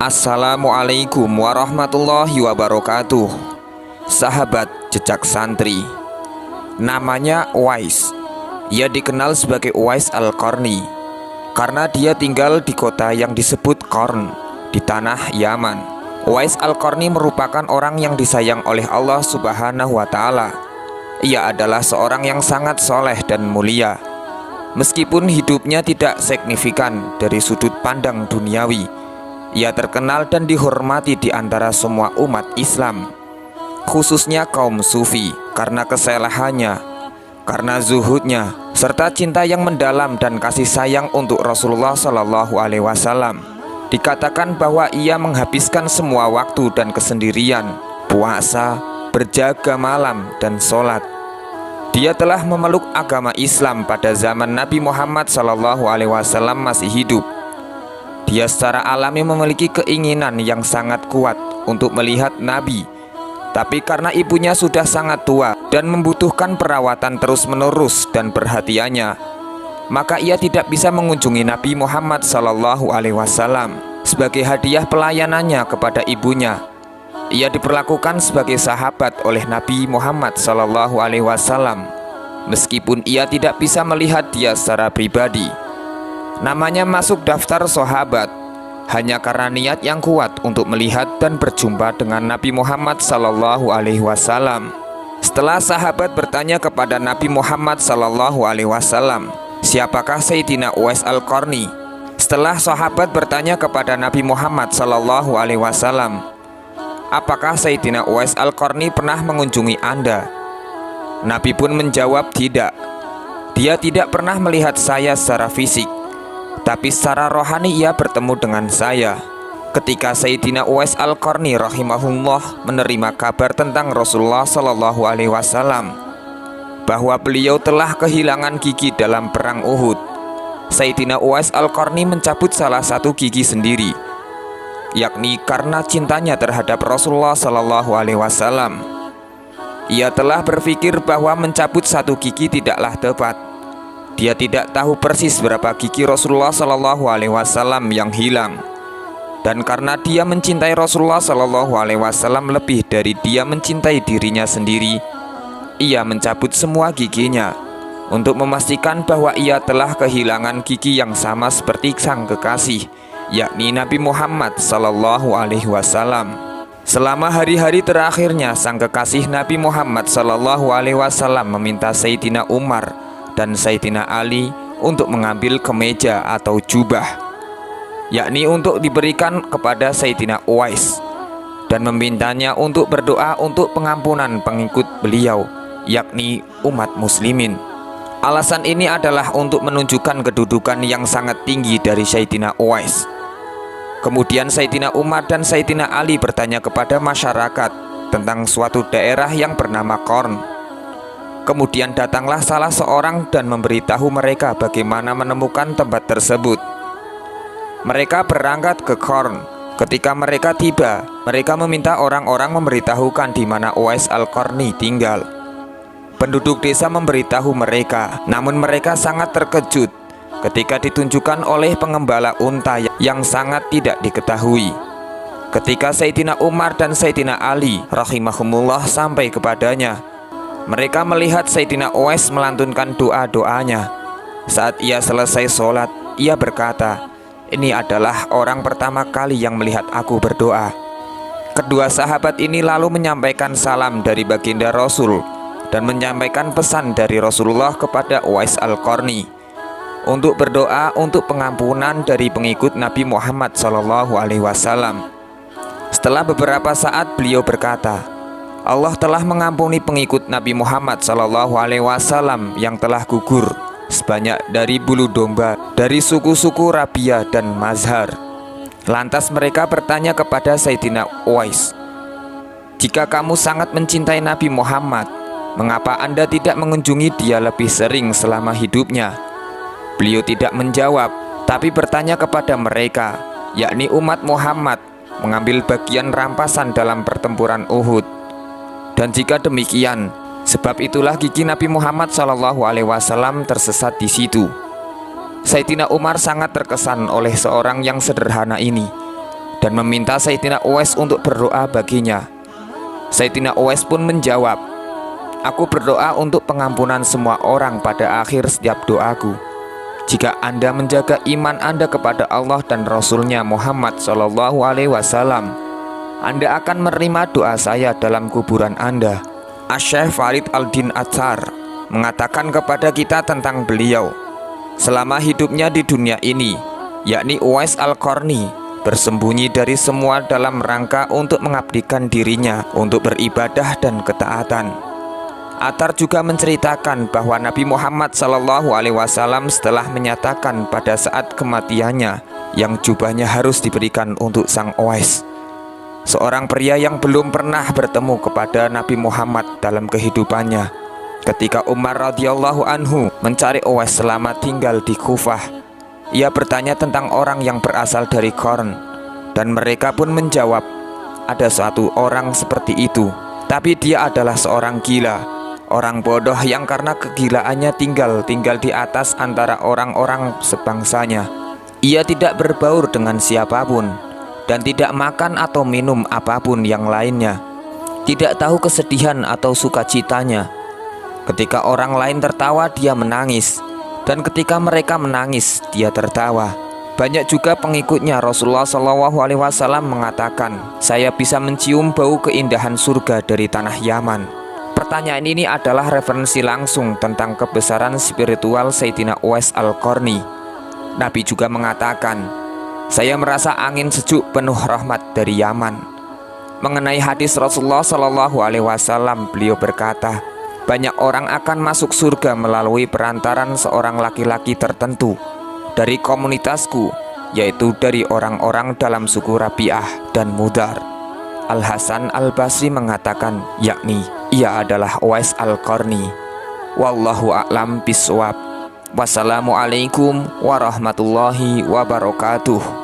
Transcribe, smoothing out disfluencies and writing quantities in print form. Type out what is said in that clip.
Assalamualaikum warahmatullahi wabarakatuh. Sahabat jejak santri, namanya Uwais. Ia dikenal sebagai Uwais Al-Qarni karena dia tinggal di kota yang disebut Qarn di tanah Yaman. Uwais Al-Qarni merupakan orang yang disayang oleh Allah Subhanahu wa Ta'ala. Ia adalah seorang yang sangat soleh dan mulia. Meskipun hidupnya tidak signifikan dari sudut pandang duniawi, ia terkenal dan dihormati di antara semua umat Islam, khususnya kaum sufi, karena kesalehannya, karena zuhudnya, serta cinta yang mendalam dan kasih sayang untuk Rasulullah Shallallahu Alaihi Wasallam. Dikatakan bahwa ia menghabiskan semua waktu dan kesendirian, puasa, berjaga malam, dan sholat. Dia telah memeluk agama Islam pada zaman Nabi Muhammad Shallallahu Alaihi Wasallam masih hidup. Dia secara alami memiliki keinginan yang sangat kuat untuk melihat Nabi. Tapi karena ibunya sudah sangat tua dan membutuhkan perawatan terus-menerus dan perhatiannya, maka ia tidak bisa mengunjungi Nabi Muhammad Sallallahu Alaihi Wasallam. Sebagai hadiah pelayanannya kepada ibunya, ia diperlakukan sebagai sahabat oleh Nabi Muhammad Sallallahu Alaihi Wasallam, meskipun ia tidak bisa melihat dia secara pribadi. Namanya masuk daftar sahabat hanya karena niat yang kuat untuk melihat dan berjumpa dengan Nabi Muhammad Sallallahu Alaihi Wasallam. Setelah sahabat bertanya kepada Nabi Muhammad Sallallahu Alaihi Wasallam, siapakah Sayyidina Uwais Al-Qarni? Setelah sahabat bertanya kepada Nabi Muhammad Sallallahu Alaihi Wasallam, apakah Sayyidina Uwais Al-Qarni pernah mengunjungi Anda? Nabi pun menjawab, tidak. Dia tidak pernah melihat saya secara fisik, tapi secara rohani ia bertemu dengan saya. Ketika Sayyidina Uwais Al-Qarni rahimahullah menerima kabar tentang Rasulullah Shallallahu Alaihi Wasallam bahwa beliau telah kehilangan gigi dalam perang Uhud, Sayyidina Uwais Al-Qarni mencabut salah satu gigi sendiri, yakni karena cintanya terhadap Rasulullah Shallallahu Alaihi Wasallam. Ia telah berpikir bahwa mencabut satu gigi tidaklah tepat. Dia tidak tahu persis berapa gigi Rasulullah Shallallahu Alaihi Wasallam yang hilang. Dan karena dia mencintai Rasulullah Shallallahu Alaihi Wasallam lebih dari dia mencintai dirinya sendiri, ia mencabut semua giginya untuk memastikan bahwa ia telah kehilangan gigi yang sama seperti sang kekasih, yakni Nabi Muhammad Shallallahu Alaihi Wasallam. Selama hari-hari terakhirnya, sang kekasih Nabi Muhammad Shallallahu Alaihi Wasallam meminta Sayyidina Umar dan Sayyidina Ali untuk mengambil kemeja atau jubah, yakni untuk diberikan kepada Sayyidina Uwais, dan memintanya untuk berdoa untuk pengampunan pengikut beliau, yakni umat muslimin. Alasan ini adalah untuk menunjukkan kedudukan yang sangat tinggi dari Sayyidina Uwais. Kemudian Sayyidina Umar dan Sayyidina Ali bertanya kepada masyarakat tentang suatu daerah yang bernama Qarn. Kemudian datanglah salah seorang dan memberitahu mereka bagaimana menemukan tempat tersebut. Mereka berangkat ke Qarn. Ketika mereka tiba, mereka meminta orang-orang memberitahukan di mana Uwais Al-Qarni tinggal. Penduduk desa memberitahu mereka, namun mereka sangat terkejut ketika ditunjukkan oleh pengembala unta yang sangat tidak diketahui. Ketika Sayyidina Umar dan Sayyidina Ali rahimahumullah sampai kepadanya, mereka melihat Sayyidina Uwais melantunkan doa-doanya. Saat ia selesai sholat, ia berkata, ini adalah orang pertama kali yang melihat aku berdoa. Kedua sahabat ini lalu menyampaikan salam dari baginda Rasul dan menyampaikan pesan dari Rasulullah kepada Uwais Al-Qarni untuk berdoa untuk pengampunan dari pengikut Nabi Muhammad Shallallahu Alaihi Wasallam. Setelah beberapa saat beliau berkata, Allah telah mengampuni pengikut Nabi Muhammad Shallallahu Alaihi Wasallam yang telah gugur sebanyak dari bulu domba dari suku-suku Rabia dan Mazhar. Lantas mereka bertanya kepada Sayyidina Uwais, jika kamu sangat mencintai Nabi Muhammad, mengapa Anda tidak mengunjungi dia lebih sering selama hidupnya? Beliau tidak menjawab, tapi bertanya kepada mereka, yakni umat Muhammad, mengambil bagian rampasan dalam pertempuran Uhud. Dan jika demikian, sebab itulah gigi Nabi Muhammad Shallallahu Alaihi Wasallam tersesat di situ. Sayyidina Umar sangat terkesan oleh seorang yang sederhana ini dan meminta Sayyidina Uwais untuk berdoa baginya. Sayyidina Uwais pun menjawab, "Aku berdoa untuk pengampunan semua orang pada akhir setiap doaku. Jika Anda menjaga iman Anda kepada Allah dan Rasulnya Muhammad SAW, Anda akan menerima doa saya dalam kuburan Anda." Asy-Syaikh Farid Al-Din Atsar mengatakan kepada kita tentang beliau, selama hidupnya di dunia ini, yakni Uwais Al-Qarni bersembunyi dari semua dalam rangka untuk mengabdikan dirinya untuk beribadah dan ketaatan. Atar juga menceritakan bahwa Nabi Muhammad SAW setelah menyatakan pada saat kematiannya yang jubahnya harus diberikan untuk sang Uwais, seorang pria yang belum pernah bertemu kepada Nabi Muhammad dalam kehidupannya. Ketika Umar radhiyallahu anhu mencari Uwais selama tinggal di Kufah, ia bertanya tentang orang yang berasal dari Qarn, dan mereka pun menjawab, ada satu orang seperti itu, tapi dia adalah seorang gila, orang bodoh yang karena kegilaannya tinggal di atas antara orang-orang sebangsanya. Ia tidak berbaur dengan siapapun dan tidak makan atau minum apapun yang lainnya, tidak tahu kesedihan atau sukacitanya. Ketika orang lain tertawa, dia menangis, dan ketika mereka menangis, dia tertawa. Banyak juga pengikutnya Rasulullah SAW mengatakan, "Saya bisa mencium bau keindahan surga dari tanah Yaman." Pertanyaan ini adalah referensi langsung tentang kebesaran spiritual Sayyidina Uwais Al-Qarni. Nabi juga mengatakan, "Saya merasa angin sejuk penuh rahmat dari Yaman." Mengenai hadis Rasulullah SAW, beliau berkata, "Banyak orang akan masuk surga melalui perantaran seorang laki-laki tertentu dari komunitasku, yaitu dari orang-orang dalam suku Rabi'ah dan Mudar." Al-Hasan Al-Basri mengatakan, yakni ia adalah Uwais Al-Qarni. Wallahu a'lam bishawab. Wassalamualaikum warahmatullahi wabarakatuh.